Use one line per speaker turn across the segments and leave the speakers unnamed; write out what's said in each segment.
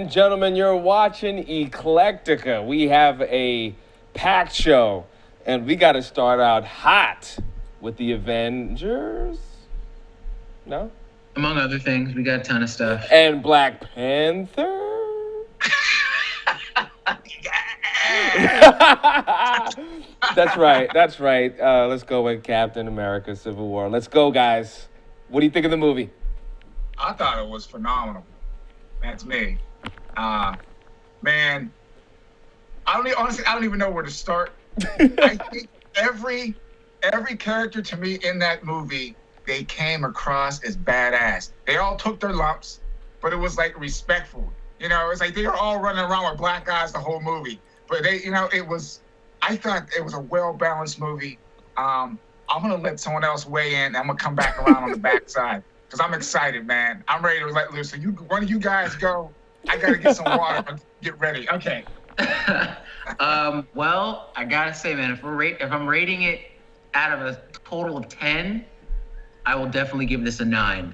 and gentlemen, you're watching Eclecticka. We have a packed show, and we got to start out hot with the Avengers. No?
Among other things, we got a ton of stuff.
And Black Panther. That's right. Let's go with Captain America: Civil War. Let's go, guys. What do you think of the movie?
I thought it was phenomenal. That's me. Man, honestly, I don't even know where to start. I think every character to me in that movie, they came across as badass. They all took their lumps, but it was like respectful. You know, it's like they were all running around with black eyes the whole movie. But they, I thought it was a well-balanced movie. I'm going to let someone else weigh in, and I'm going to come back around on the backside because I'm excited, man. I'm ready to let loose. So one of you guys go. I got to get some water. Get ready. Okay.
Well, I got to say, man, if I'm rating it out of a total of 10, I will definitely give this a 9.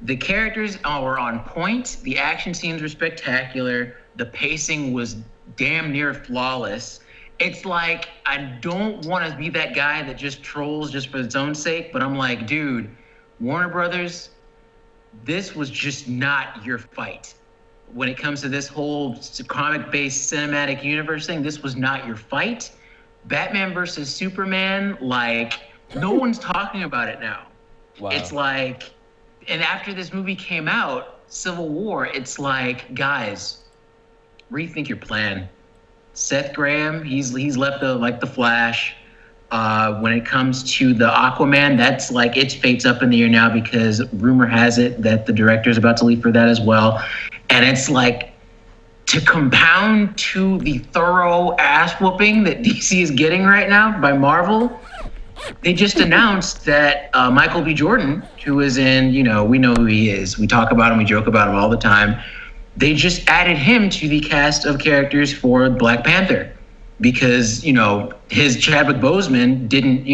The characters were on point. The action scenes were spectacular. The pacing was damn near flawless. It's like, I don't want to be that guy that just trolls just for its own sake, but I'm like, dude, Warner Brothers, this was just not your fight. When it comes to this whole comic-based cinematic universe thing, this was not your fight. Batman versus Superman, like, no one's talking about it now.
Wow.
It's like, and after this movie came out, Civil War, it's like, guys, rethink your plan. Seth Graham, he's left the Flash. When it comes to the Aquaman, that's like, its fate's up in the air now because rumor has it that the director's about to leave for that as well. And it's like, to compound to the thorough ass whooping that DC is getting right now by Marvel, they just announced that Michael B. Jordan, who is in, we know who he is. We talk about him, we joke about him all the time. They just added him to the cast of characters for Black Panther because, his Chadwick Boseman didn't,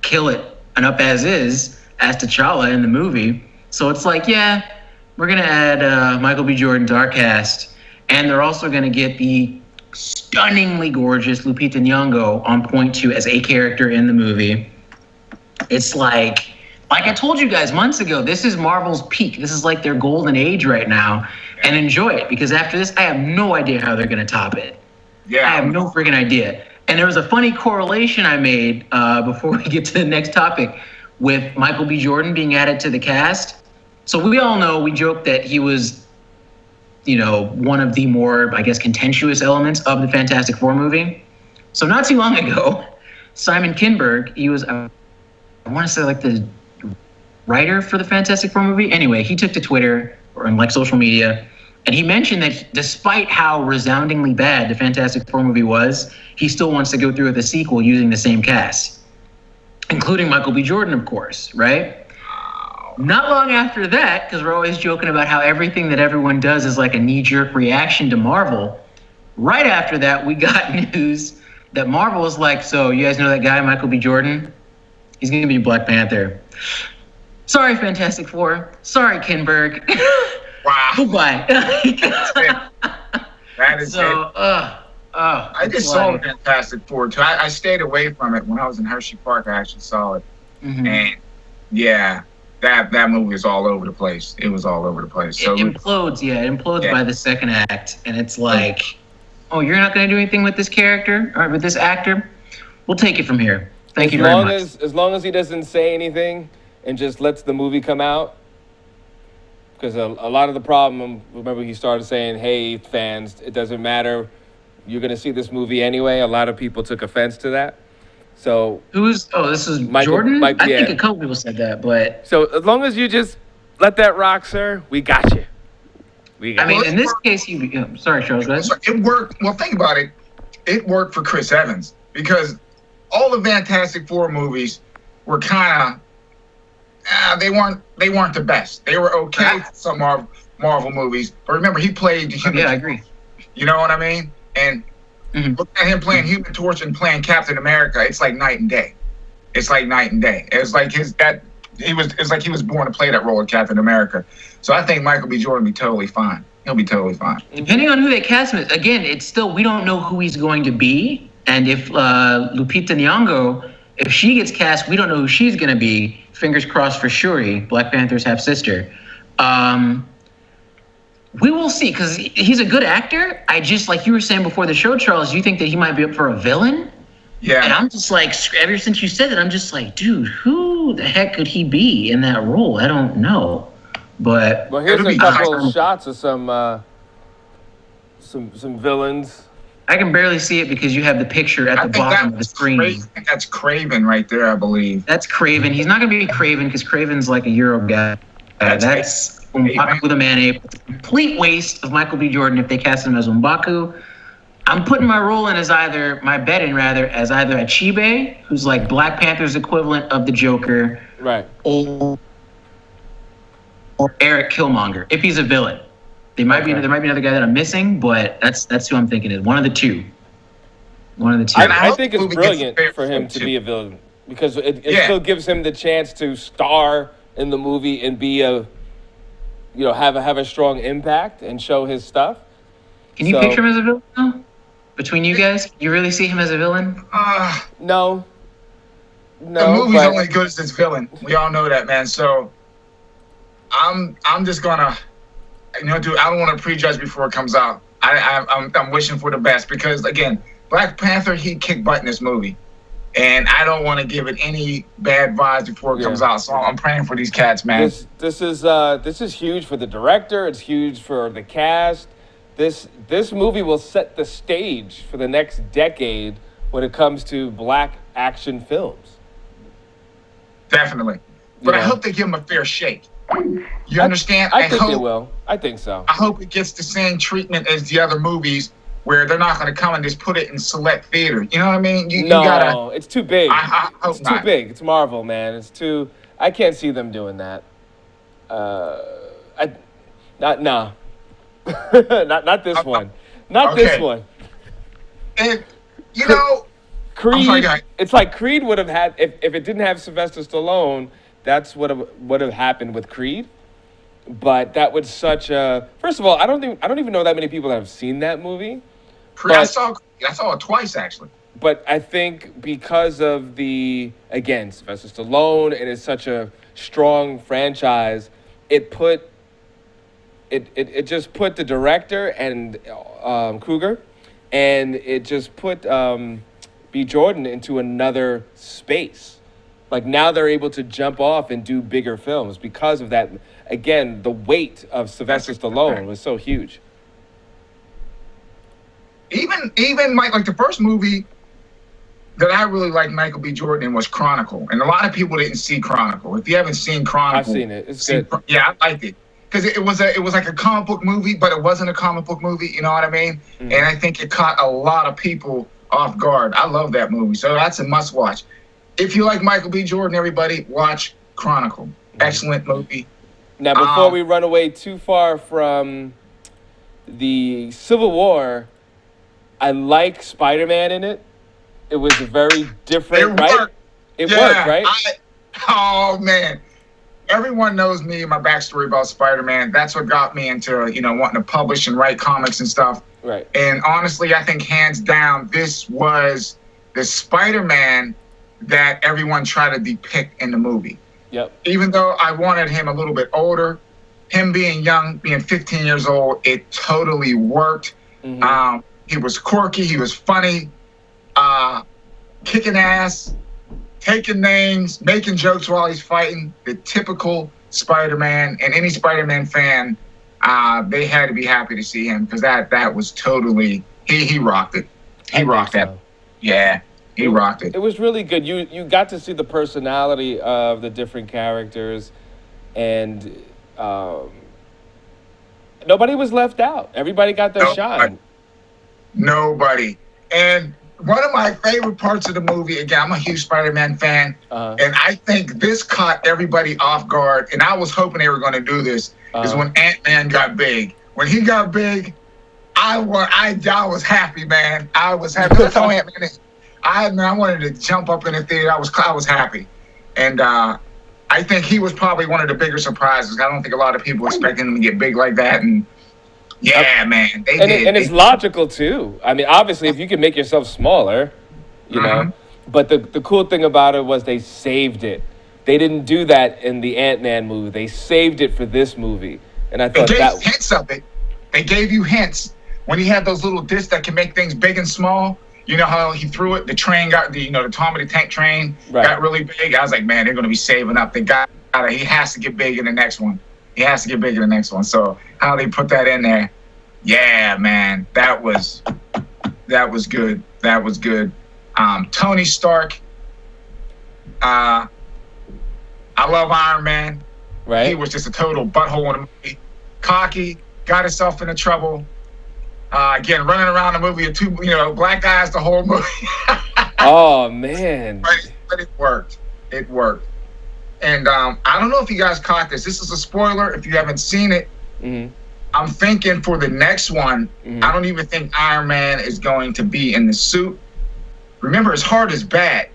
kill it and up as is as T'Challa in the movie. So it's like, yeah, we're going to add Michael B. Jordan to our cast. And they're also going to get the stunningly gorgeous Lupita Nyong'o on point 2 as a character in the movie. It's like I told you guys months ago, this is Marvel's peak. This is like their golden age right now. And enjoy it, because after this, I have no idea how they're going to top it.
Yeah,
I have no freaking idea. And there was a funny correlation I made before we get to the next topic with Michael B. Jordan being added to the cast. So we all know, we joke that he was, one of the more, I guess, contentious elements of the Fantastic Four movie. So not too long ago, Simon Kinberg, he was, I want to say like the writer for the Fantastic Four movie. Anyway, he took to Twitter or on like social media, and he mentioned that despite how resoundingly bad the Fantastic Four movie was, he still wants to go through with a sequel using the same cast, including Michael B. Jordan, of course, right? Not long after that, because we're always joking about how everything that everyone does is like a knee-jerk reaction to Marvel, right after that, we got news that Marvel was like, so you guys know that guy, Michael B. Jordan? He's going to be Black Panther. Sorry, Fantastic Four. Sorry, Kinberg.
Wow.
Goodbye.
That is
so,
I just saw the Fantastic Four, too. I stayed away from it. When I was in Hershey Park, I actually saw it. Mm-hmm. And, yeah, that movie is all over the place. It was all over the place. So
it implodes, It implodes by the second act. And it's like, oh, you're not going to do anything with this character or with this actor? We'll take it from here. Thank you very much.
As long as he doesn't say anything and just lets the movie come out. Because a lot of the problem, remember he started saying, hey, fans, it doesn't matter. You're going to see this movie anyway. A lot of people took offense to that. So
this is Jordan? I think a couple people said that, but...
So as long as you just let that rock, sir, we got you.
In this case, sorry, Charles, go ahead.
It worked. Well, think about it. It worked for Chris Evans because all the Fantastic Four movies were kind of... they weren't the best. They were okay for some Marvel movies, but remember he played the Human
I agree.
You know what I mean? And look at him playing Human Torch and playing Captain America. It's like night and day. It's like he was born to play that role of Captain America. So I think Michael B. Jordan would be totally fine. He'll be totally fine.
Depending on who they cast him, again, it's still, we don't know who he's going to be. And if Lupita Nyong'o, if she gets cast, we don't know who she's going to be. Fingers crossed for Shuri, Black Panther's half sister. We will see, because he's a good actor. I just, like you were saying before the show, Charles, you think that he might be up for a villain?
Yeah.
And I'm just like, ever since you said that, I'm just like, dude, who the heck could he be in that role? I don't know. But
well, here's a couple of shots of some villains.
I can barely see it because you have the picture at the bottom of the screen.
I think that's Craven right there, I believe.
That's Craven. He's not going to be Craven because Craven's like a Euro guy. That's M'Baku the Man-Ape. It's a complete waste of Michael B. Jordan if they cast him as M'Baku. I'm putting my role in as either Achibe, who's like Black Panther's equivalent of the Joker,
right,
or Eric Killmonger if he's a villain. There might be another guy that I'm missing, but that's who I'm thinking is one of the two.
I think it's brilliant for him to be a villain because it still gives him the chance to star in the movie and be have a strong impact and show his stuff.
Can you picture him as a villain now? Between you guys, you really see him as a villain?
No.
The movie's only good as its villain. We all know that, man. So I'm just gonna, dude. I don't want to prejudge before it comes out. I'm wishing for the best because again, Black Panther, he kicked butt in this movie, and I don't want to give it any bad vibes before it comes out. So I'm praying for these cats, man.
This is huge for the director. It's huge for the cast. This movie will set the stage for the next decade when it comes to black action films.
Definitely. But I hope they give him a fair shake. You understand?
I think they will. I think so.
I hope it gets the same treatment as the other movies where they're not going to come and just put it in select theater. You know what I mean? You gotta,
it's too big.
I hope
it's too big. It's Marvel, man. It's too... I can't see them doing that. Not this one. Not this one.
And,
Creed, it's like Creed would have had, if it didn't have Sylvester Stallone, that's what would have happened with Creed. But that was such a... First of all, I don't even know that many people that have seen that movie.
Creed, I saw it twice, actually.
But I think because of again, Sylvester Stallone, and it's such a strong franchise, it just put the director and Coogler, and it just put B. Jordan into another space. Like now they're able to jump off and do bigger films because of that. Again, the weight of Sylvester Stallone was so huge.
Even like the first movie that I really liked Michael B. Jordan in was Chronicle, and a lot of people didn't see Chronicle. If you haven't seen Chronicle,
I've seen it. It's good.
Yeah, I liked it because it was like a comic book movie, but it wasn't a comic book movie. You know what I mean? Mm-hmm. And I think it caught a lot of people off guard. I love that movie, so that's a must watch. If you like Michael B. Jordan, everybody watch Chronicle. Mm-hmm. Excellent movie.
Now, before we run away too far from the Civil War, I like Spider-Man in it. It was a very different, right? It worked, right?
Oh, man. Everyone knows me and my backstory about Spider-Man. That's what got me into, wanting to publish and write comics and stuff.
Right.
And honestly, I think hands down, this was the Spider-Man that everyone tried to depict in the movie.
Yep.
Even though I wanted him a little bit older, him being young, being 15 years old, it totally worked. Mm-hmm. He was quirky. He was funny, kicking ass, taking names, making jokes while he's fighting. The typical Spider-Man, and any Spider-Man fan, they had to be happy to see him because that was totally, he rocked it. He rocked that. Yeah. He rocked it.
It was really good. You got to see the personality of the different characters, and nobody was left out. Everybody got their shine.
Nobody. And one of my favorite parts of the movie, again, I'm a huge Spider-Man fan, and I think this caught everybody off guard, and I was hoping they were going to do this, is when Ant-Man got big. When he got big, I was happy, man. I was happy. That's how Ant-Man is. I wanted to jump up in the theater. I was happy. And I think he was probably one of the bigger surprises. I don't think a lot of people expected him to get big like that. And Yeah, man, they
And
did.
and it's logical too. I mean, obviously, if you can make yourself smaller, you know.
Mhm.
But the cool thing about it was they saved it. They didn't do that in the Ant-Man movie. They saved it for this movie, and I
They
thought
gave
that.
hints of it. They gave you hints when he had those little discs that can make things big and small. You know how he threw it? The train got the Tom of the Tank train
Right.
got really big. I was like, man, they're going to be saving up. They got it. He has to get big in the next one. He has to get big in the next one. So how they put that in there? Yeah, man, that was good. That was good. Tony Stark. I love Iron Man.
Right.
He was just a total butthole in the movie. Cocky, got himself into trouble. Again, running around the movie with two, black guys the whole movie.
Oh man.
But it worked. It worked. And I don't know if you guys caught this. This is a spoiler if you haven't seen it.
Mm-hmm.
I'm thinking for the next one, I don't even think Iron Man is going to be in the suit. Remember, his heart is bad.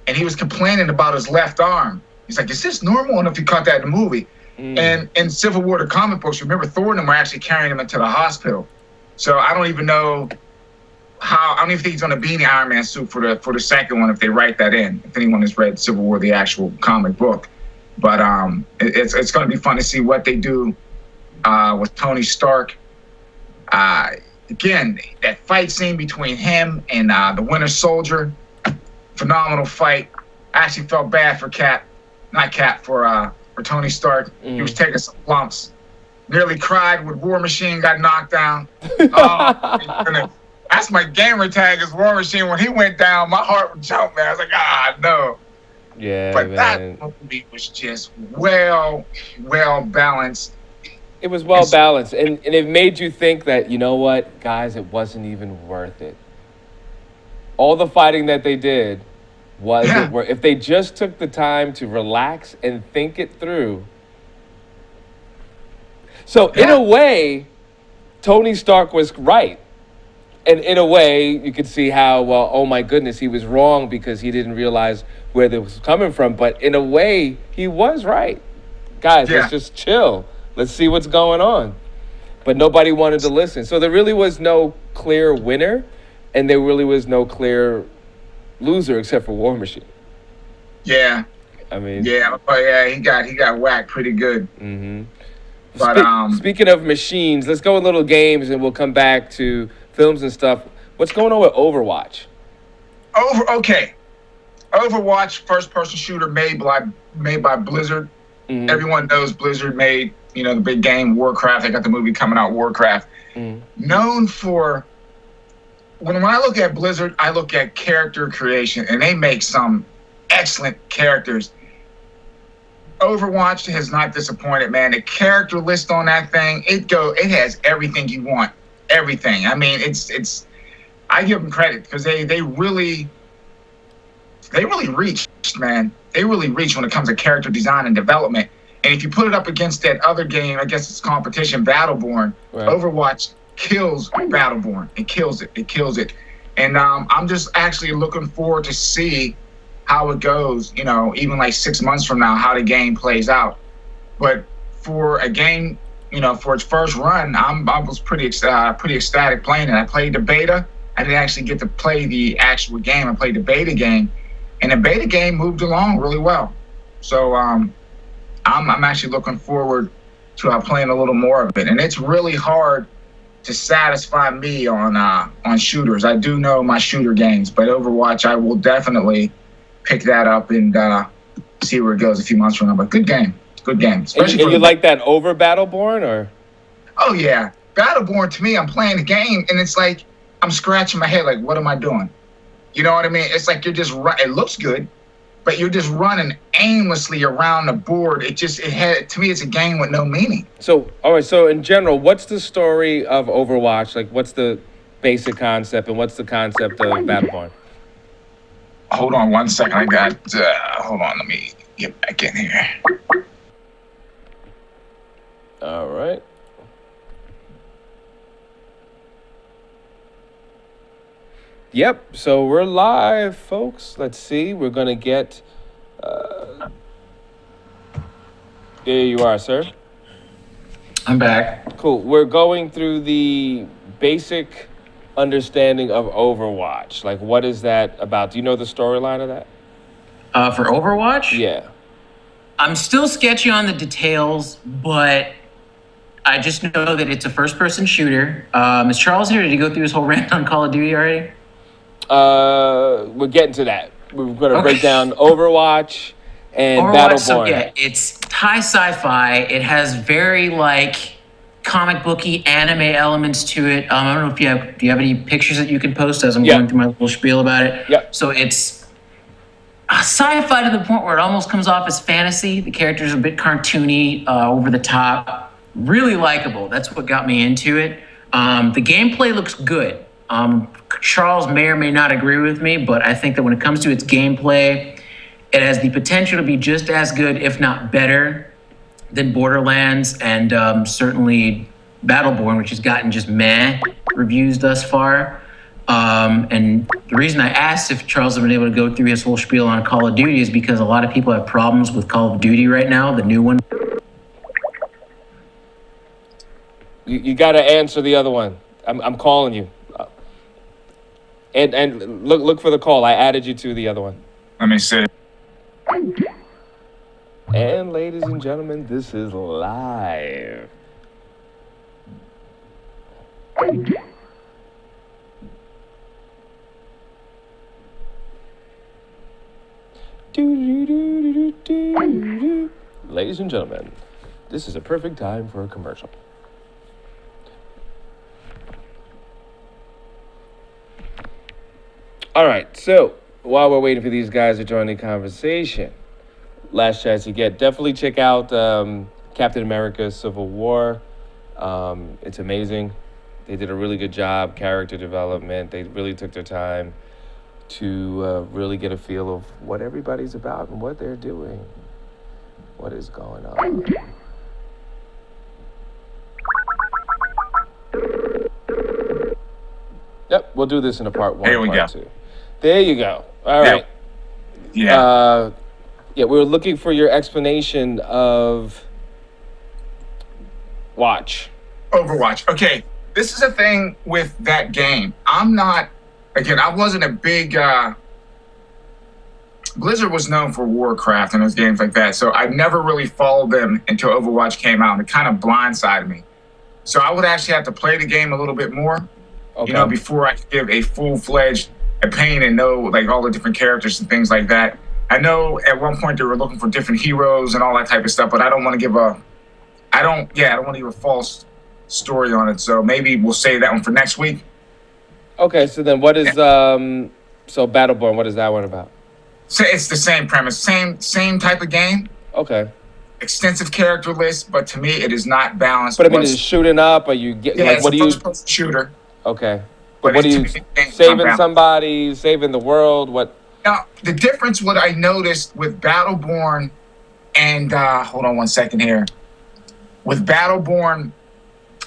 And he was complaining about his left arm. He's like, is this normal? I don't know if you caught that in the movie. And in Civil War, the comic books, remember Thor and them were actually carrying him into the hospital. So I don't even know I don't even think he's going to be in the Iron Man suit for the second one if they write that in. If anyone has read Civil War, the actual comic book. But it's going to be fun to see what they do with Tony Stark. Again, that fight scene between him and the Winter Soldier, phenomenal fight. I actually felt bad for Tony Stark. He was taking some lumps. Nearly cried when War Machine got knocked down. Oh, that's my gamer tag is War Machine. When he went down, my heart would jump, man. I was like, no.
Yeah,
but
man.
That movie was just well balanced.
It was well balanced, and it made you think that, you know what, guys, it wasn't even worth it. All the fighting that they did wasn't worth. If they just took the time to relax and think it through. So in a way, Tony Stark was right. And in a way, you could see how, well, oh my goodness, he was wrong because he didn't realize where this was coming from. But in a way, he was right. Guys, let's just chill. Let's see what's going on. But nobody wanted to listen. So there really was no clear winner, and there really was no clear loser except for War Machine.
Yeah.
I mean.
Yeah, he got whacked pretty good.
Mm-hmm.
But
speaking of machines, let's go a little games, and we'll come back to films and stuff. What's going on with Overwatch?
Overwatch, first-person shooter made by Blizzard. Mm-hmm. Everyone knows Blizzard made, the big game Warcraft. They got the movie coming out, Warcraft. Mm-hmm. Known for, when I look at Blizzard, I look at character creation, and they make some excellent characters. Overwatch has not disappointed, man. The character list on that thing, it has everything you want. Everything. I mean, it's I give them credit because they really reached, man. They really reached when it comes to character design and development. And if you put it up against that other game, I guess it's competition, Battleborn, right. Overwatch kills Battleborn. It kills it. It kills it. And I'm just actually looking forward to see how it goes, even like 6 months from now, how the game plays out. But for a game, for its first run, I was pretty ecstatic playing it. I played the beta. I didn't actually get to play the actual game. I played the beta game, and the beta game moved along really well. So I'm actually looking forward to playing a little more of it. And it's really hard to satisfy me on shooters. I do know my shooter games, but Overwatch, I will definitely pick that up and see where it goes a few months from now. But good game. Good game.
Especially and you like that over Battleborn, or?
Oh, yeah. Battleborn, to me, I'm playing the game, and it's like I'm scratching my head like, what am I doing? You know what I mean? It's like you're just it looks good, but you're just running aimlessly around the board. To me, it's a game with no meaning.
So, all right. So, in general, what's the story of Overwatch? Like, what's the basic concept, and what's the concept of Battleborn?
Hold on 1 second. I got, hold on. Let me get back in here.
All right. Yep. So we're live, folks. Let's see. We're going to get, there you are, sir.
I'm back.
Cool. We're going through the basic understanding of Overwatch. Like, what is that about? Do you know the storyline of that?
For Overwatch?
Yeah.
I'm still sketchy on the details, but I just know that it's a first-person shooter. Is Charles here? Did he go through his whole rant on Call of Duty already?
We're getting to that. We're going to
Okay.
break down Overwatch and
Overwatch, so
Battleborn.
yeah, it's high sci-fi. It has very like comic booky anime elements to it. I don't know if do you have any pictures that you can post as I'm
Yeah.
going through my little spiel about it?
Yeah.
So it's sci-fi to the point where it almost comes off as fantasy. The characters are a bit cartoony, over the top, really likable. That's what got me into it. The gameplay looks good. Charles may or may not agree with me, but I think that when it comes to its gameplay, it has the potential to be just as good, if not better, than Borderlands and certainly Battleborn, which has gotten just meh reviews thus far. And the reason I asked if Charles has been able to go through his whole spiel on Call of Duty is because a lot of people have problems with Call of Duty right now, the new one.
You got to answer the other one. I'm calling you. And look for the call. I added you to the other one.
Let me see.
And ladies and gentlemen, this is live. Ladies and gentlemen, this is a perfect time for a commercial. All right, so while we're waiting for these guys to join the conversation, last chance you get, definitely check out Captain America Civil War. It's amazing. They did a really good job, character development. They really took their time to really get a feel of what everybody's about and what they're doing. What is going on? Yep, we'll do this in a part one.
There we
part
go.
Two. There you go. All right.
Yeah.
Yeah, we were looking for your explanation of Watch.
Overwatch. Okay, this is a thing with that game. I wasn't a big. Blizzard was known for Warcraft and those games like that, so I never really followed them until Overwatch came out, and it kind of blindsided me. So I would actually have to play the game a little bit more,
Okay.
before I could give a full-fledged opinion and know like all the different characters and things like that. I know at one point they were looking for different heroes and all that type of stuff, but I don't want to give a false story on it. So maybe we'll save that one for next week.
Okay, so then what is so Battleborn, what is that one about?
So it's the same premise, same type of game,
Okay.
extensive character list, but to me it is not balanced.
But I mean, is it shooting up? Are you getting like
it's
what
a
do you
first-person shooter.
Okay.
But
What are
it's
you
to me, it's
saving
unbalanced.
somebody, saving the world? What
Now the difference, what I noticed with Battleborn and hold on one second here, with Battleborn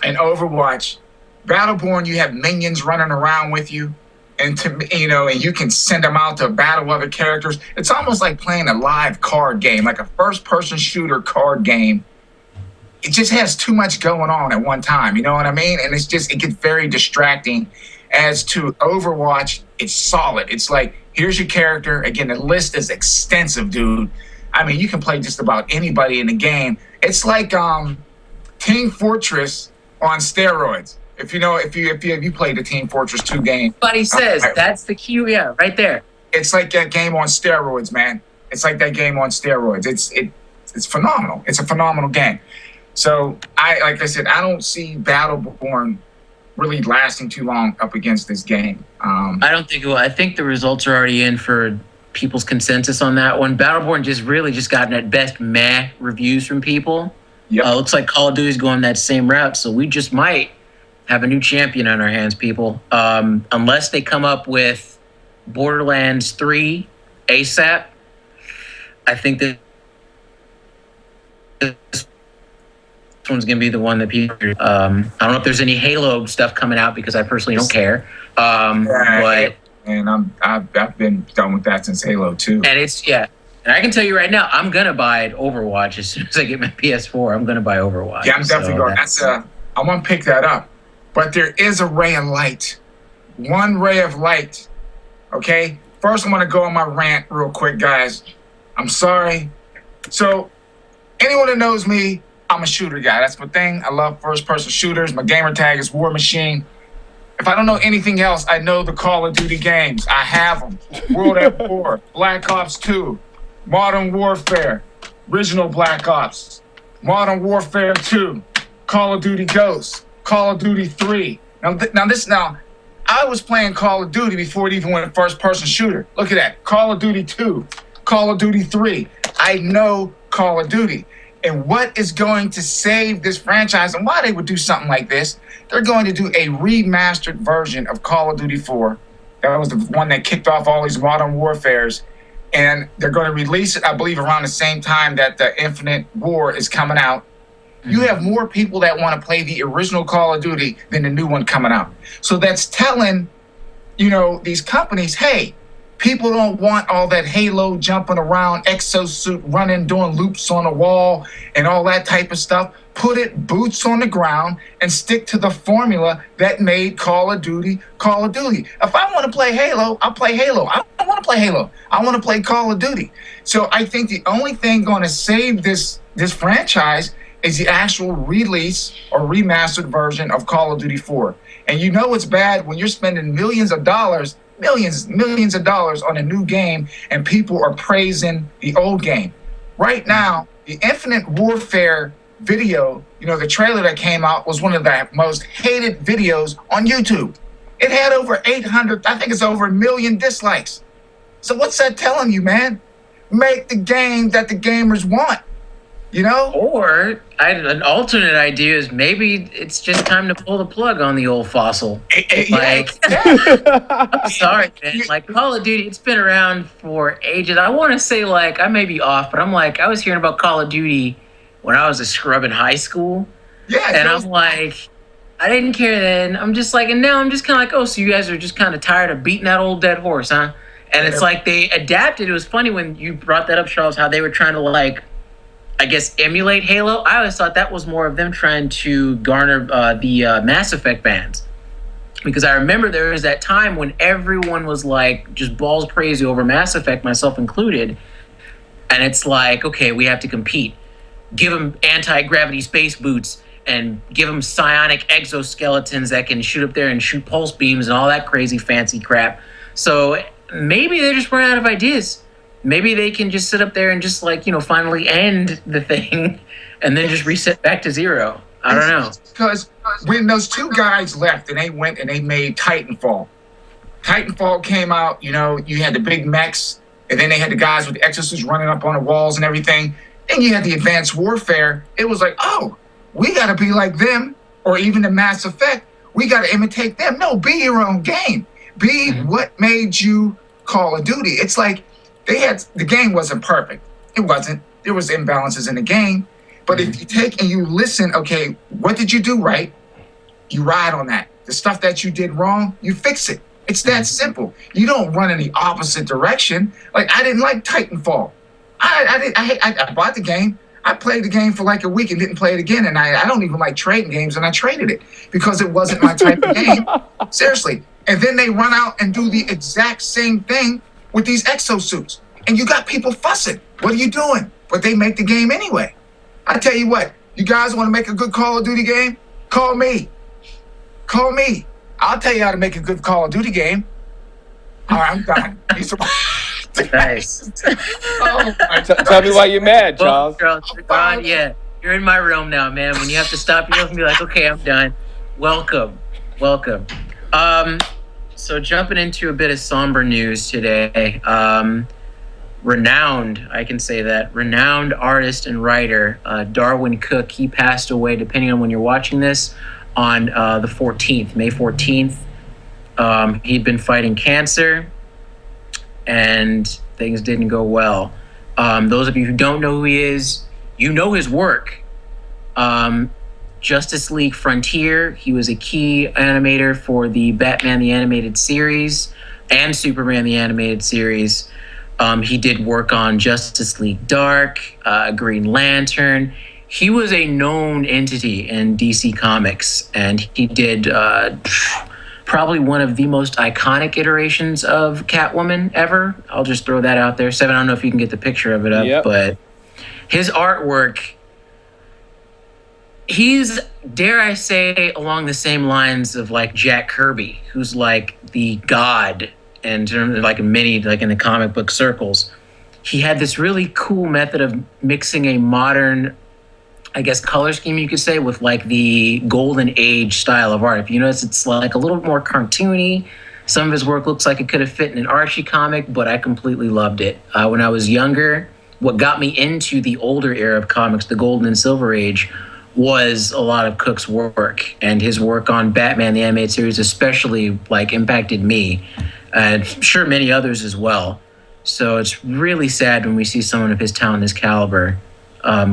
and Overwatch, Battleborn you have minions running around with you. And and you can send them out to battle other characters. It's almost like playing a live card game, like a first-person shooter card game. It just has too much going on at one time. You know what I mean? And it gets very distracting. As to Overwatch, it's solid. It's like, here's your character. Again, the list is extensive, dude. I mean, you can play just about anybody in the game. It's like Team Fortress on steroids. If you played the Team Fortress 2 game.
Buddy says that's the key, yeah, right there.
It's like that game on steroids, man. It's like that game on steroids. It's phenomenal. It's a phenomenal game. So like I said, I don't see Battleborn really lasting too long up against this game.
I don't think it will. I think the results are already in for people's consensus on that one. Battleborn just gotten at best meh reviews from people.
Yep.
Looks like Call of Duty's going that same route, so we just might have a new champion on our hands, people. Unless they come up with Borderlands 3 ASAP, I think that this one's going to be the one that people... I don't know if there's any Halo stuff coming out because I personally don't care. But
and I've been done with that since Halo 2.
And and I can tell you right now, I'm going to buy Overwatch as soon as I get my PS4. I'm going to buy Overwatch.
Yeah, I'm definitely going. I want to pick that up. But there is a ray of light. One ray of light. Okay? First, I'm going to go on my rant real quick, guys. I'm sorry. So, anyone that knows me, I'm a shooter guy. That's my thing. I love first-person shooters. My gamer tag is War Machine. If I don't know anything else, I know the Call of Duty games. I have them. World at War, Black Ops 2, Modern Warfare, original Black Ops, Modern Warfare 2, Call of Duty Ghosts, Call of Duty 3. Now, I was playing Call of Duty before it even went first-person shooter. Look at that. Call of Duty 2, Call of Duty 3. I know Call of Duty. And what is going to save this franchise and why they would do something like this, they're going to do a remastered version of Call of Duty 4. That was the one that kicked off all these Modern Warfares. And they're going to release it, I believe, around the same time that the Infinite War is coming out. You have more people that want to play the original Call of Duty than the new one coming out. So that's telling, these companies, hey, people don't want all that Halo jumping around, exosuit running, doing loops on the wall, and all that type of stuff. Put it boots on the ground and stick to the formula that made Call of Duty Call of Duty. If I want to play Halo, I'll play Halo. I don't want to play Halo. I want to play Call of Duty. So I think the only thing going to save this franchise is the actual release or remastered version of Call of Duty 4. And you know it's bad when you're spending millions of dollars on a new game and people are praising the old game. Right now, the Infinite Warfare video, the trailer that came out was one of the most hated videos on YouTube. It had over 800, I think it's over 1 million dislikes. So what's that telling you, man? Make the game that the gamers want.
Or an alternate idea is maybe it's just time to pull the plug on the old fossil. I'm sorry, man. Like Call of Duty, it's been around for ages. I want to say I may be off, but I was hearing about Call of Duty when I was a scrub in high school.
Yeah.
And I'm like, I didn't care then. I'm just and now I'm just kind of oh, so you guys are just kind of tired of beating that old dead horse, huh? And it's they adapted. It was funny when you brought that up, Charles, how they were trying to I guess, emulate Halo. I always thought that was more of them trying to garner the Mass Effect fans. Because I remember there was that time when everyone was just balls crazy over Mass Effect, myself included. And it's okay, we have to compete. Give them anti-gravity space boots and give them psionic exoskeletons that can shoot up there and shoot pulse beams and all that crazy fancy crap. So maybe they're just running out of ideas. Maybe they can just sit up there and just finally end the thing and then just reset back to zero. I don't know.
Because when those two guys left and they went and they made Titanfall came out, you had the big mechs and then they had the guys with the exosuits running up on the walls and everything. Then you had the Advanced Warfare. It was oh, we got to be like them, or even the Mass Effect. We got to imitate them. No, be your own game. Be what made you Call of Duty. It's the game wasn't perfect. It wasn't. There was imbalances in the game. But if you take and you listen, okay, what did you do right? You ride on that. The stuff that you did wrong, you fix it. It's that simple. You don't run in the opposite direction. I didn't like Titanfall. I bought the game. I played the game for a week and didn't play it again. And I don't even like trading games, and I traded it because it wasn't my type of game. Seriously. And then they run out and do the exact same thing with these exosuits. And you got people fussing. What are you doing? But they make the game anyway. I tell you what, you guys want to make a good Call of Duty game? Call me. Call me. I'll tell you how to make a good Call of Duty game. All right, I'm done.
Nice.
Tell me why you're mad, Charles.
Well, Charles, yeah, you're in my realm now, man. When you have to stop yourself and be okay, I'm done. Welcome. So jumping into a bit of somber news today. Renowned artist and writer Darwyn Cooke, he passed away, depending on when you're watching this, on the 14th, May 14th. He'd been fighting cancer, and things didn't go well. Those of you who don't know who he is, you know his work. Justice League Frontier, he was a key animator for the Batman the Animated Series and Superman the Animated Series. He did work on Justice League Dark, Green Lantern. he was a known entity in DC Comics, and he did probably one of the most iconic iterations of Catwoman ever. I'll just throw that out there. Seven, I don't know if you can get the picture of it up, but his artwork, he's, dare I say, along the same lines of like Jack Kirby, who's like the god in terms of like many, like in the comic book circles. He had this really cool method of mixing a modern, I guess, color scheme, you could say, with like the golden age style of art. If you notice, it's like a little more cartoony. Some of his work looks like it could have fit in an Archie comic, but I completely loved it. When I was younger, what got me into the older era of comics, the golden and silver age, was a lot of Cooke's work, and his work on Batman, the animated series, especially like impacted me, and I'm sure many others as well. So it's really sad when we see someone of his talent, his caliber,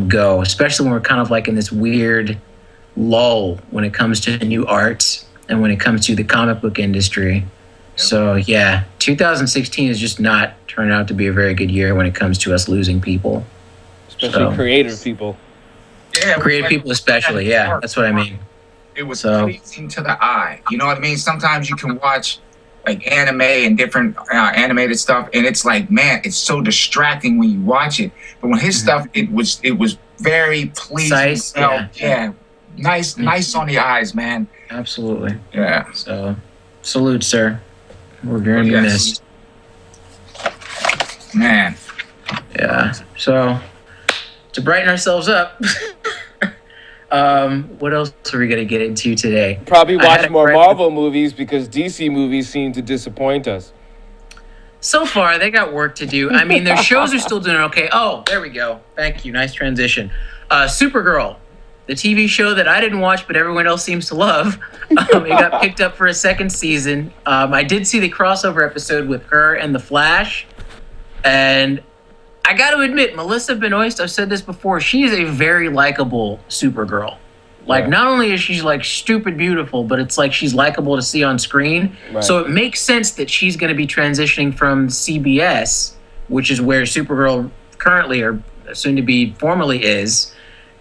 go, especially when we're kind of like in this weird lull when it comes to new art and when it comes to the comic book industry. Yep. So yeah, 2016 is just not turned out to be a very good year when it comes to us losing people.
Especially creative people.
Yeah,
creative people especially, yeah, that's what I mean.
It was pleasing to the eye. You know what I mean? Sometimes you can watch like anime and different animated stuff, and it's like, man, it's so distracting when you watch it. But when his stuff, it was very pleasing.
Nice,
nice on the eyes, man.
Absolutely.
Yeah.
So, salute, sir. We're going to be missed.
Man.
Yeah. So, to brighten ourselves up, what else are we going to get into today?
Probably watch more Marvel movies because DC movies seem to disappoint us.
So far, they got work to do. I mean, their shows are still doing okay. Oh, there we go. Thank you. Nice transition. Supergirl, the TV show that I didn't watch, but everyone else seems to love. It got picked up for a second season. I did see the crossover episode with her and The Flash. And I got to admit, Melissa Benoist, I've said this before, she is a very likable Supergirl. Like, not only is she like stupid beautiful, but it's like she's likable to see on screen. Right. So it makes sense that she's going to be transitioning from CBS, which is where Supergirl currently, or soon to be formerly is,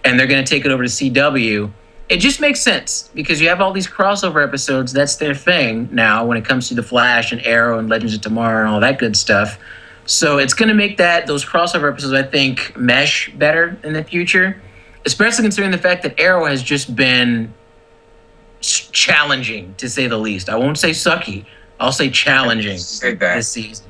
and they're going to take it over to CW. It just makes sense because you have all these crossover episodes. That's their thing now when it comes to The Flash and Arrow and Legends of Tomorrow and all that good stuff. So it's going to make those crossover episodes, I think, mesh better in the future, especially considering the fact that Arrow has just been challenging, to say the least. I won't say sucky. I'll say challenging this season.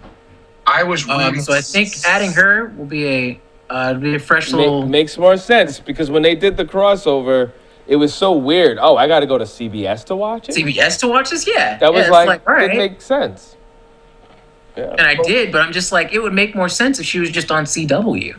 I was really
so I think adding her will be a fresh little...
Makes more sense because when they did the crossover, it was so weird. Oh, I got to go to CBS to watch it?
CBS to watch this? Yeah.
That was
all right.
It makes sense. Yeah.
And I did, but I'm just like, it would make more sense if she was just on CW.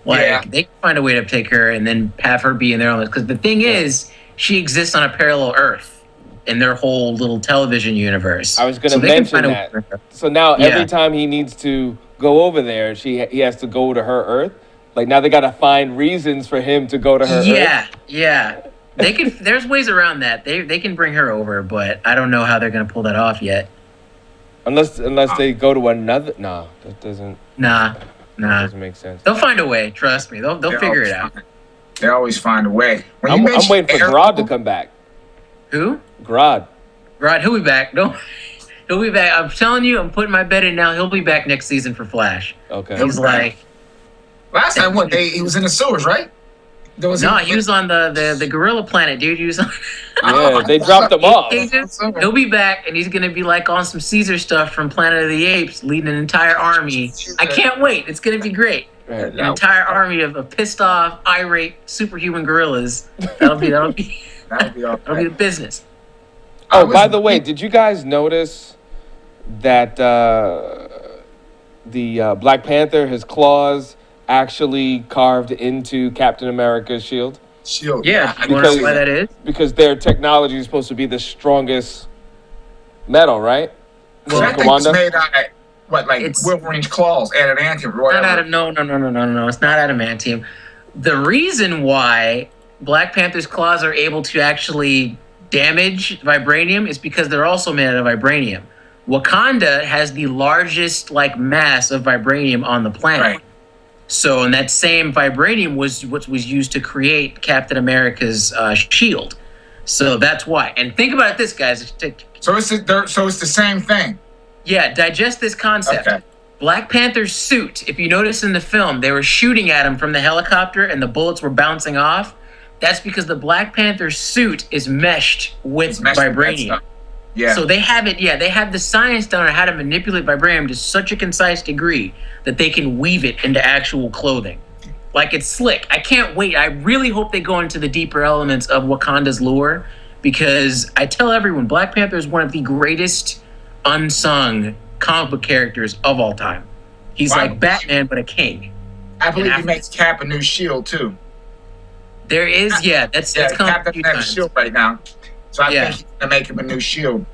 Like, they can find a way to take her and then have her be in there on this. Because the thing is, she exists on a parallel Earth in their whole little television universe.
I was going to mention that. So now every time he needs to go over there, he has to go to her Earth. Like, now they got to find reasons for him to go to her Earth.
Yeah. They can. There's ways around that. They can bring her over, but I don't know how they're going to pull that off yet.
Unless they go to another... No, that doesn't...
Nah.
That doesn't make sense.
They'll find a way. Trust me. They'll figure it out.
They always find a way.
I'm waiting for Grodd to come back.
Who?
Grodd,
he'll be back. He'll be back. I'm telling you, I'm putting my bet in now. He'll be back next season for Flash.
Okay.
He's like...
Last time, he was in the sewers, right?
He was on the Gorilla Planet, dude. He was on...
Yeah, they dropped him off.
He'll be back, and he's going to be like on some Caesar stuff from Planet of the Apes, leading an entire army. I can't wait. It's going to be great.
Right.
An entire army of pissed off, irate, superhuman gorillas. That'll be the business.
Oh, by the way, did you guys notice that the Black Panther, his claws actually carved into Captain America's shield?
Yeah, you want to know why that is?
Because their technology is supposed to be the strongest metal, right?
Well, I think it's made out of, Wolverine's claws, adamantium,
No. It's not adamantium. The reason why Black Panther's claws are able to actually damage vibranium is because they're also made out of vibranium. Wakanda has the largest mass of vibranium on the planet.
Right.
So, and that same vibranium was what was used to create Captain America's shield. So that's why. And think about it, this guys.
So it's the same thing.
Yeah, digest this concept.
Okay.
Black Panther's suit, if you notice in the film, they were shooting at him from the helicopter and the bullets were bouncing off. That's because the Black Panther suit is meshed with vibranium.
Yeah.
So they have it, they have the science down on how to manipulate vibranium to such a concise degree that they can weave it into actual clothing. Like, it's slick. I can't wait. I really hope they go into the deeper elements of Wakanda's lore, because I tell everyone, Black Panther is one of the greatest unsung comic book characters of all time. He's like Batman, but a king.
I believe he makes Cap a new shield, too.
There is, that's
Cap doesn't have a shield right now. So I think he's going to make him a new shield.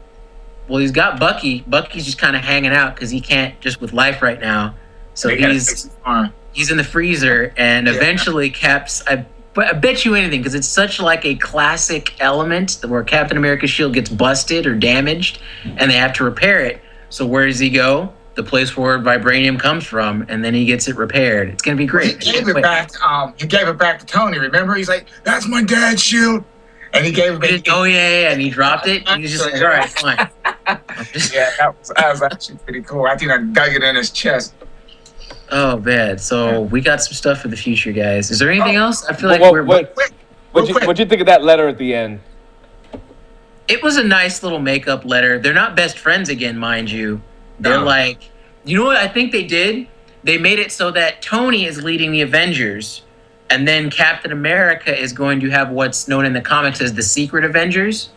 Well, he's got Bucky. Bucky's just kind of hanging out because he can't just with life right now. So he's in the freezer, and eventually Cap's... I bet you anything, because it's such like a classic element where Captain America's shield gets busted or damaged, and they have to repair it. So where does he go? The place where vibranium comes from, and then he gets it repaired. It's going to be great.
He gave it back. He gave it back to Tony. Remember, he's like, "That's my dad's shield." And he gave it.
And he dropped it. And he's just like, all right, fine.
That was actually pretty cool. I think I dug it in his chest.
Oh, bad. So we got some stuff for the future, guys. Is there anything else? I feel like
what'd you think of that letter at the end?
It was a nice little makeup letter. They're not best friends again, mind you. They're like, you know what I think they did? They made it so that Tony is leading the Avengers, and then Captain America is going to have what's known in the comics as the Secret Avengers.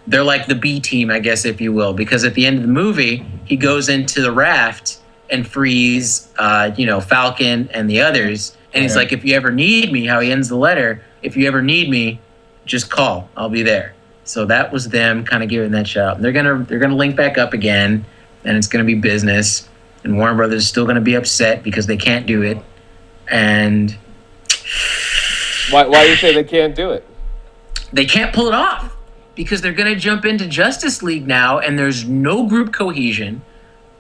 They're like the B team, I guess, if you will, because at the end of the movie, he goes into the raft and frees, Falcon and the others. And he's like, if you ever need me, how he ends the letter, if you ever need me, just call. I'll be there. So that was them kind of giving that shout. They're gonna link back up again, and it's gonna be business. And Warner Brothers is still gonna be upset because they can't do it. And
why do you say they can't do it?
They can't pull it off because they're gonna jump into Justice League now, and there's no group cohesion.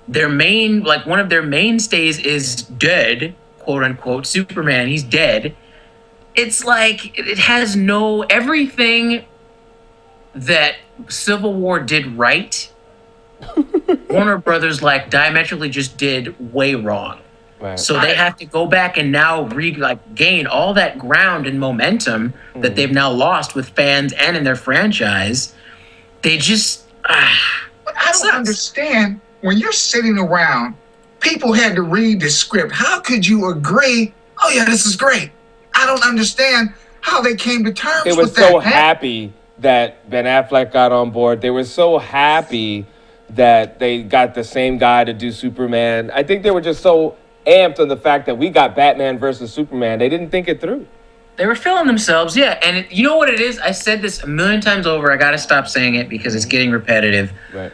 Their one of their mainstays is dead, quote unquote. Superman, he's dead. It's like it has everything that Civil War did right. Warner Brothers diametrically just did way wrong.
Right.
So they have to go back and now gain all that ground and momentum that they've now lost with fans and in their franchise. They just
But I don't understand. When you're sitting around, people had to read the script. How could you agree? Oh yeah, this is great. I don't understand how they came to terms with that.
They were so happy that Ben Affleck got on board. They were so happy that they got the same guy to do Superman. I think they were just so amped on the fact that we got Batman versus Superman. They didn't think it through.
They were feeling themselves, yeah. And you know what it is? I said this a million times over. I got to stop saying it because it's getting repetitive.
Right.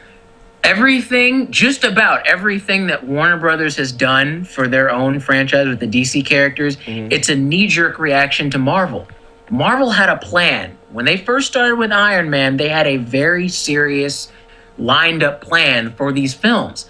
Just about everything that Warner Brothers has done for their own franchise with the DC characters, it's a knee-jerk reaction to Marvel. Marvel had a plan. When they first started with Iron Man, they had a very serious, lined-up plan for these films.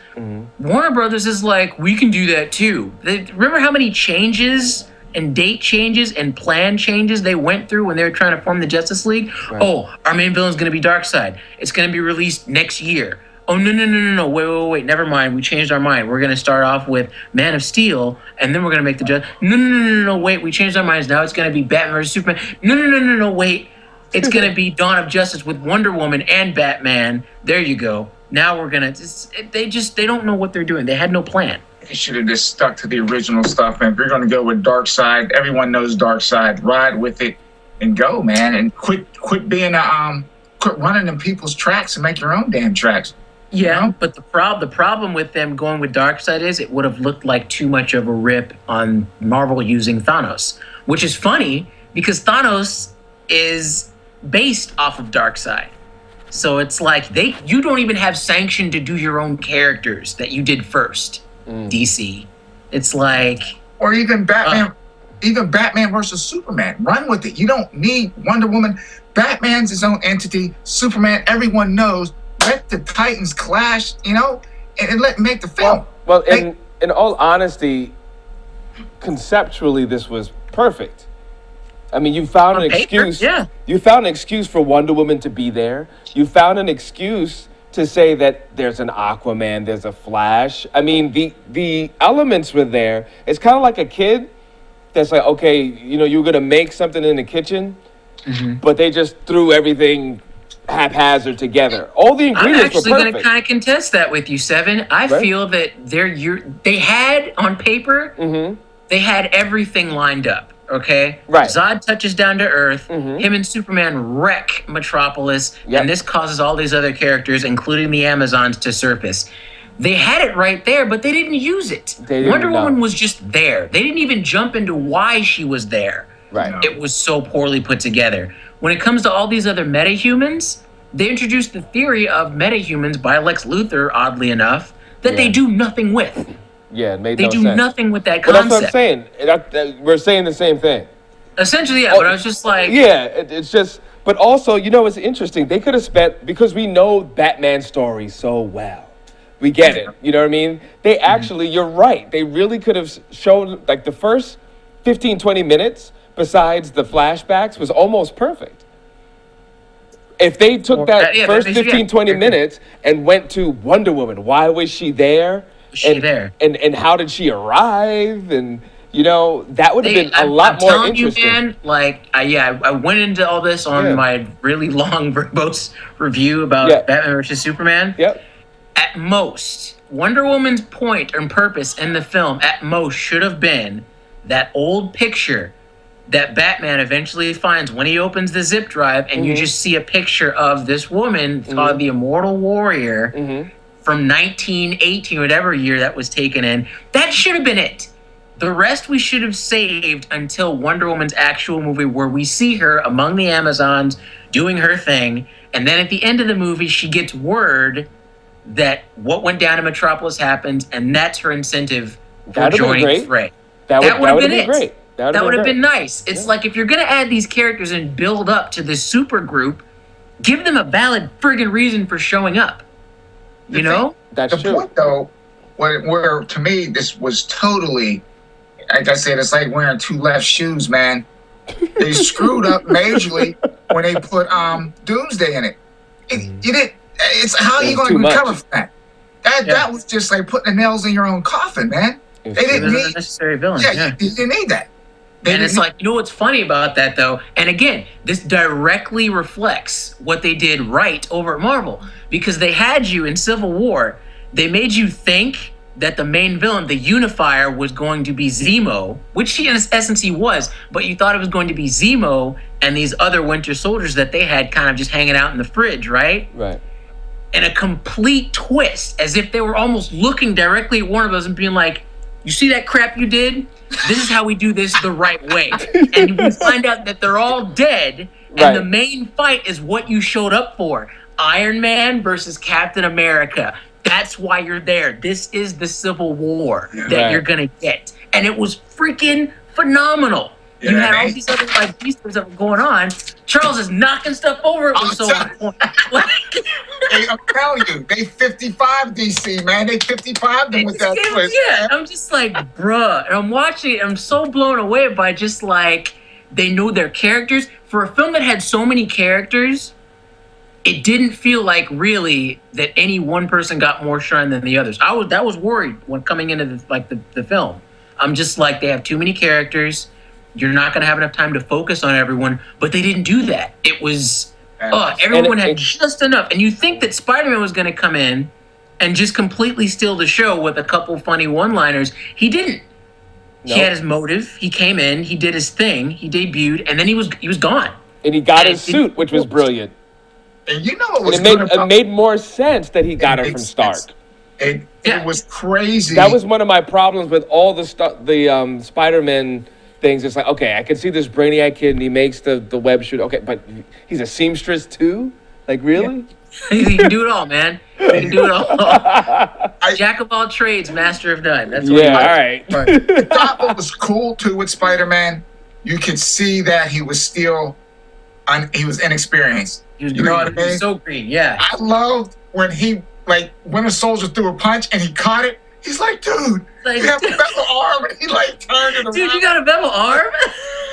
Warner Brothers is like, we can do that too. Remember how many changes and date changes and plan changes they went through when they were trying to form the Justice League? Right. Oh, our main villain's going to be Darkseid. It's going to be released next year. Oh, no. Wait. Never mind. We changed our mind. We're going to start off with Man of Steel, and then we're going to make the Justice. No. Wait, we changed our minds. Now it's going to be Batman versus Superman. No. Wait. It's going to be Dawn of Justice with Wonder Woman and Batman. There you go. Now we're going to... They don't know what they're doing. They had no plan.
They should have just stuck to the original stuff. And if you're going to go with Darkseid, everyone knows Darkseid. Ride with it and go, man. And quit being quit running in people's tracks and make your own damn tracks.
Yeah, but the problem with them going with Darkseid is it would have looked like too much of a rip on Marvel using Thanos, which is funny because Thanos is based off of Darkseid. So it's like you don't even have sanction to do your own characters that you did first, DC. It's like...
Or even Batman versus Superman. Run with it. You don't need Wonder Woman. Batman's his own entity. Superman, everyone knows. Let the Titans clash, and make the film.
Well, in all honesty, conceptually this was perfect. I mean, you found
On
an
paper,
excuse.
yeah.
You found an excuse for Wonder Woman to be there. You found an excuse to say that there's an Aquaman, there's a Flash. I mean, the elements were there. It's kind of like a kid that's like, okay, you know, you're gonna make something in the kitchen, but they just threw everything haphazard together. All the
I'm
ingredients were
actually going to
perfect.
kind of contest that with you, Seven. I
Right.
feel that they had on paper, they had everything lined up. Okay,
Right.
Zod touches down to Earth. Him and Superman wreck Metropolis,
Yep.
and this causes all these other characters, including the Amazons, to surface. They had it right there, but they didn't use it.
They didn't,
Wonder
no.
Woman was just there. They didn't even jump into why she was there.
Right.
It was so poorly put together. When it comes to all these other metahumans, they introduced the theory of metahumans by Lex Luthor, oddly enough, that they
Yeah.
do nothing with.
Yeah, it made
They
no
do
sense.
nothing with that
But
concept.
that's what I'm saying. We're saying the same thing.
Essentially, yeah,
Oh,
but I was just like,
Yeah, it's just, but also, you know, it's interesting. They could have spent, because we know Batman's story so well. We get it. You know what I mean? They actually, you're right. They really could have shown, like, the first 15, 20 minutes, besides the flashbacks, was almost perfect. If they took that
yeah,
first
they should,
15, 20 minutes and went to Wonder Woman, why was she there?
Was she there?
And how did she arrive? And, you know, that would have been a
I'm
lot more
telling
interesting.
you, man, like, I went into all this on
Yeah.
my really long verbose review about
Yeah.
Batman versus Superman.
Yep.
At most, Wonder Woman's point and purpose in the film, at most, should have been that old picture that Batman eventually finds when he opens the zip drive, and you just see a picture of this woman called the Immortal Warrior from 1918, whatever year that was taken in. That should have been it. The rest we should have saved until Wonder Woman's actual movie, where we see her among the Amazons doing her thing, and then at the end of the movie, she gets word that what went down in Metropolis happens, and that's her incentive for
That'd have been
joining
great.
Fray.
That
That
would
would
have
have been
been
it.
great.
That would have
great.
been nice. It's like, if you're going to add these characters and build up to this super group, give them a valid friggin' reason for showing up. You know?
That's
The
true.
point, though, where to me this was totally, like I said, it's like wearing two left shoes, man. They screwed up majorly when they put Doomsday in it. You did. It's how are you
It was
going
too
to
much.
recover from that? That was just like putting the nails in your own coffin, man.
It was
They
too
It
didn't
was
much.
an
need.
unnecessary villain.
Yeah,
Yeah.
you didn't need that. They
And it's
didn't-
like, you know what's funny about that, though? And again, this directly reflects what they did right over at Marvel. Because they had you in Civil War, they made you think that the main villain, the Unifier, was going to be Zemo, which in essence he was, but you thought it was going to be Zemo and these other Winter Soldiers that they had kind of just hanging out in the fridge, right?
Right.
And a complete twist, as if they were almost looking directly at Warner Bros. And being like, you see that crap you did? This is how we do this the right way. And we find out that they're all dead, and
Right.
the main fight is what you showed up for. Iron Man versus Captain America. That's why you're there. This is the Civil War that
Right.
you're gonna get. And it was freaking phenomenal. You
Yeah,
had all
man.
these other like pieces that were going on. Charles is knocking stuff over. It was so on point. Like,
I'm telling you, they 55 DC, man. They 55 them with that twist.
yeah, I'm just like, bruh. And I'm watching it. I'm so blown away by just like, they know their characters. For a film that had so many characters, it didn't feel like really that any one person got more shine than the others. That was worried when coming into the film. I'm just like, they have too many characters. You're not gonna have enough time to focus on everyone. But they didn't do that. It was, everyone had just enough. And you think that Spider-Man was gonna come in and just completely steal the show with a couple funny one-liners. He didn't.
Nope.
He had his motive. He came in. He did his thing. He debuted, and then he was gone.
And he got
And
his
it-
suit, which was brilliant.
And you know what
And
was
it made,
good
it
about
made more sense that he got her
makes
from Stark.
sense. It
Yeah.
was crazy.
That was one of my problems with all the Spider-Man things. It's like, okay, I can see this brainiac kid and he makes the web shoot. Okay, but he's a seamstress too? Like, really?
He can do it all, man. He can do it all. Jack of all trades, master of none. That's what
Yeah,
he
all
was.
right.
But I thought what was cool too with Spider-Man, you could see that he was still, he was inexperienced.
He was
You
green.
know what I
He was
mean?
so green, yeah.
I loved when he, like, Winter Soldier threw a punch and he caught it He's like, dude,
Like,
you have a metal arm. And he like turned it around.
dude, you got a metal arm?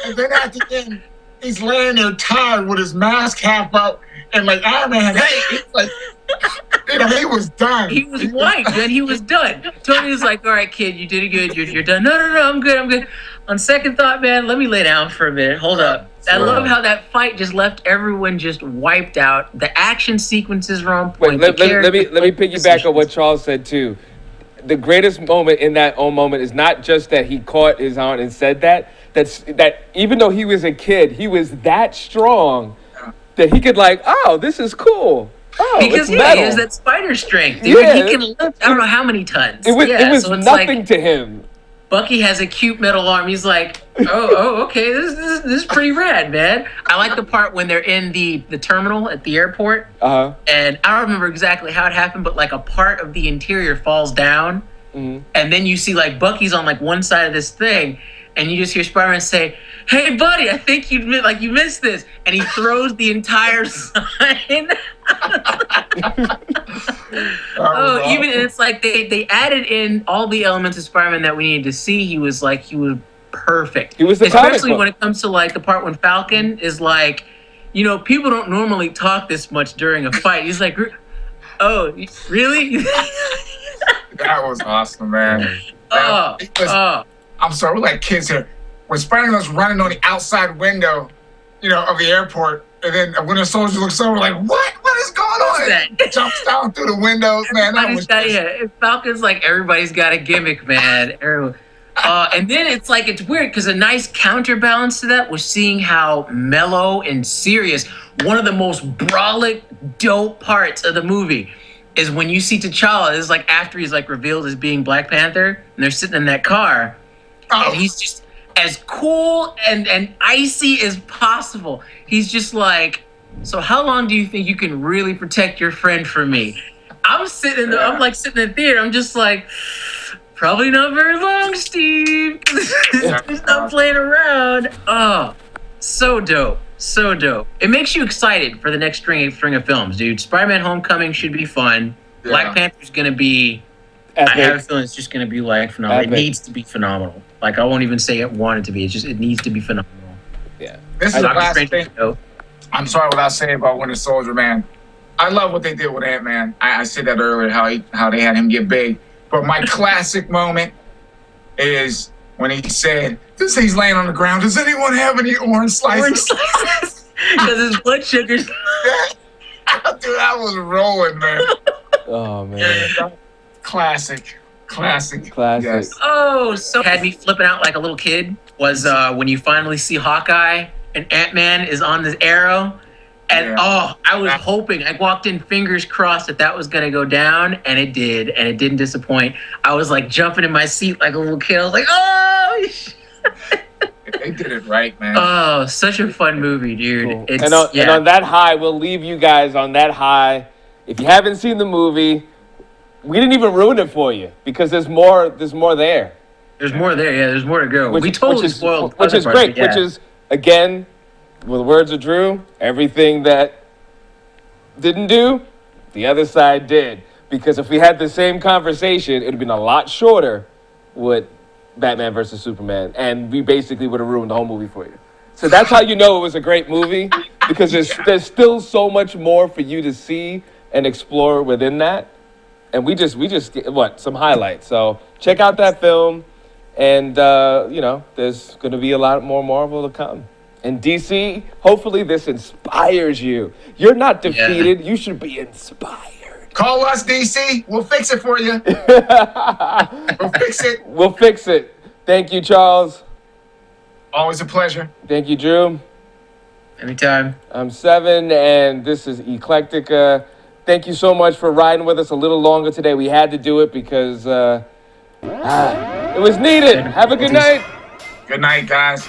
And then at the end, he's laying there tired with his mask half out. And like, Iron Man, hey, he's like, he was done.
He was white, man. He was done. Tony was like, all right, kid, you did it good. You're done. No, I'm good. On second thought, man, let me lay down for a minute. Hold up. I love how that fight just left everyone just wiped out. The action sequences were on point.
Wait, let me piggyback on what Charles said too. The greatest moment in that moment is not just that he caught his aunt and said that. That even though he was a kid, he was that strong that he could like, oh, this is cool. Oh,
because
it's metal.
He has that spider strength, dude.
Yeah,
He can lift I don't know how many tons.
It was
so it's
nothing to him.
Bucky has a cute metal arm. He's like, oh, okay, this is pretty rad, man. I like the part when they're in the terminal at the airport.
Uh-huh.
And I don't remember exactly how it happened, but like a part of the interior falls down.
Mm-hmm.
And then you see like Bucky's on like one side of this thing, and you just hear Spider-Man say, "Hey, buddy, I think you missed this," and he throws the entire sign. Even and it's like they added in all the elements of Spider-Man that we needed to see. He was perfect.
He was the
especially when it comes to like the part when Falcon is like, people don't normally talk this much during a fight. He's like, "Oh, really?"
That was awesome, man. I'm sorry, we're like kids here. When Spider-Man was running on the outside window, of the airport, and then when the soldier looks over, like, what is going on?
That?
Jumps down through the window, man.
Falcon's like, everybody's got a gimmick, man. And then it's weird because a nice counterbalance to that was seeing how mellow and serious one of the most brolic, dope parts of the movie is when you see T'Challa. This is like after he's like revealed as being Black Panther, and they're sitting in that car, and he's just as cool and icy as possible. He's just like, so how long do you think you can really protect your friend from me? I'm sitting in the theater. I'm just like, probably not very long, Steve. He's not playing around. Oh, so dope. So dope. It makes you excited for the next string of films, dude. Spider-Man Homecoming should be fun. Yeah. Black Panther's going to be... Epic. I have a feeling it's just going to be phenomenal. Epic. It needs to be phenomenal. I won't even say it wanted to be. It needs to be phenomenal.
Yeah.
This is the last thing. I'm sorry what I was saying about Winter Soldier, man. I love what they did with Ant-Man. I said that earlier, how they had him get big. But my classic moment is when he said, he's laying on the ground, does anyone have any orange slices?
Because his blood sugar's...
Dude, I was rolling, man.
Oh, man.
Classic.
Yes.
Oh, so had me flipping out like a little kid was when you finally see Hawkeye and Ant-Man is on this arrow. And I was hoping, I walked in fingers crossed that was going to go down, and it did, and it didn't disappoint. I was like jumping in my seat like a little kid. I was like, oh,
they did it right, man.
Oh, such a fun movie, dude.
Cool. And on that high, we'll leave you guys on that high. If you haven't seen the movie, we didn't even ruin it for you because there's more there.
There's more there, yeah. There's more to go. We totally spoiled.
Which is great. Yeah. Which is, again, with the words of Drew, everything that didn't do, the other side did. Because if we had the same conversation, it would have been a lot shorter with Batman versus Superman, and we basically would have ruined the whole movie for you. So that's how you know it was a great movie, because there's still so much more for you to see and explore within that. And we just some highlights. So check out that film, and there's going to be a lot more Marvel to come. And DC, hopefully this inspires you. You're not defeated. You should be inspired.
Call us, DC. We'll fix it for you.
We'll fix it. Thank you, Charles.
Always a pleasure.
Thank you, Drew.
Anytime. I'm
Seven, and this is Eclecticka. Thank you so much for riding with us a little longer today. We had to do it because it was needed. Have a good night.
Good night, guys.